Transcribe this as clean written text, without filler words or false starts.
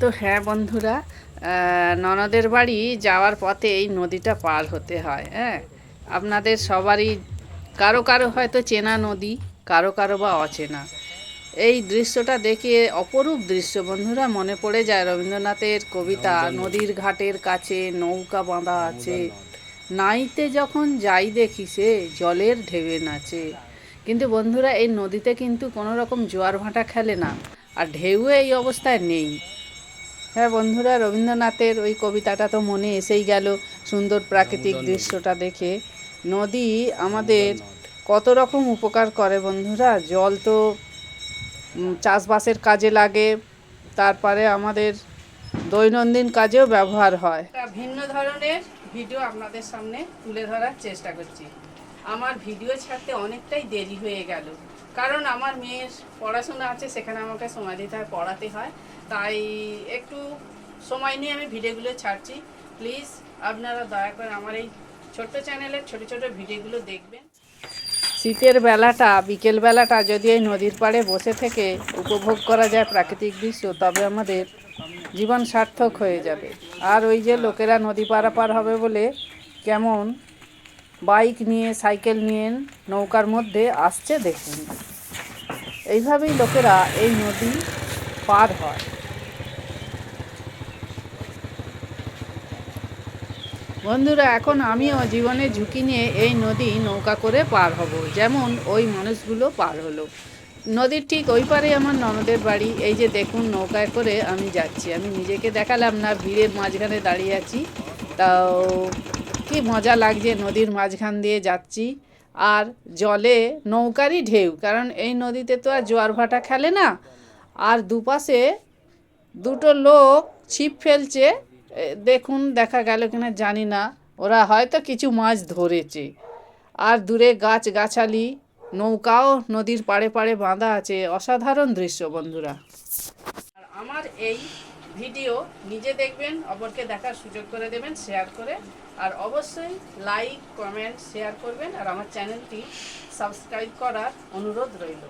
তো হ্যাঁ বন্ধুরা, ননদের বাড়ি যাওয়ার পথে এই নদীটা পার হতে হয়। হ্যাঁ, আপনাদের সবারই কারো কারো হয়তো চেনা নদী, কারো কারো বা অচেনা। এই দৃশ্যটা দেখে অপরূপ দৃশ্য বন্ধুরা, মনে পড়ে যায় রবীন্দ্রনাথের কবিতা, নদীর ঘাটের কাছে নৌকা বাঁধা আছে, নাইতে যখন যাই দেখি সে জলের ঢেউয়ে নাচে। কিন্তু বন্ধুরা, এই নদীতে কিন্তু কোনো রকম জোয়ার ভাঁটা খেলে না, আর ঢেউ এই অবস্থায় নেই। হ্যাঁ বন্ধুরা, রবীন্দ্রনাথের ওই কবিতাটা তো মনে এসেই গেল সুন্দর প্রাকৃতিক দৃশ্যটা দেখে। নদী আমাদের কত রকম উপকার করে বন্ধুরা। জল তো চাষবাসের কাজে লাগে, তারপরে আমাদের দৈনন্দিন কাজেও ব্যবহার হয়। একটা ভিন্ন ধরনের ভিডিও আপনাদের সামনে তুলে ধরার চেষ্টা করছি। আমার ভিডিও ছাড়তে অনেকটাই দেরি হয়ে গেল, কারণ আমার মেয়ের পড়াশোনা আছে, সেখানে আমাকে সময় দিতে হয়, পড়াতে হয়। তাই একটু সময় নিয়ে আমি ভিডিওগুলো ছাড়ছি। প্লিজ আপনারা দয়া করে আমার এই ছোট্ট চ্যানেলের ছোট ছোট ভিডিওগুলো দেখবেন। শীতের বেলাটা, বিকেল বেলাটা যদি এই নদীর পাড়ে বসে থেকে উপভোগ করা যায় প্রাকৃতিক দৃশ্য, তবে আমাদের জীবন সার্থক হয়ে যাবে। আর ওই যে লোকেরা নদী পারাপার হবে বলে কেমন বাইক নিয়ে, সাইকেল নিয়ে নৌকার মধ্যে আসছে দেখুন। এইভাবেই লোকেরা এই নদী পার হয়। বন্ধুরা, এখন আমিও জীবনে ঝুঁকি নিয়ে এই নদী নৌকা করে পার হব, যেমন ওই মানুষগুলো পার হলো। নদীর ঠিক ওই পারে আমার ননদের বাড়ি। এই যে দেখুন, নৌকায় করে আমি যাচ্ছি। আমি নিজেকে দেখালাম না, ভিড়ের মাঝখানে দাঁড়িয়ে আছি, তাও কি মজা লাগছে, নদীর মাঝখান দিয়ে যাচ্ছি। আর জলে নৌকারই ঢেউ, কারণ এই নদীতে তো আর জোয়ার ভাটা খেলে না। আর দুপাশে দুটো লোক ছিপ ফেলছে, দেখুন দেখা গেল কিনা জানি না, ওরা হয়তো কিছু মাছ ধরেছে। আর দূরে গাছ গাছালি, নৌকাও নদীর পাড়ে পাড়ে বাঁধা আছে। অসাধারণ দৃশ্য বন্ধুরা। আর আমার এই ভিডিও নিজে দেখবেন, অপরকে দেখার সুযোগ করে দেবেন শেয়ার করে। আর অবশ্যই লাইক, কমেন্ট, শেয়ার করবেন। আর আমার চ্যানেলটি সাবস্ক্রাইব করার অনুরোধ রইল।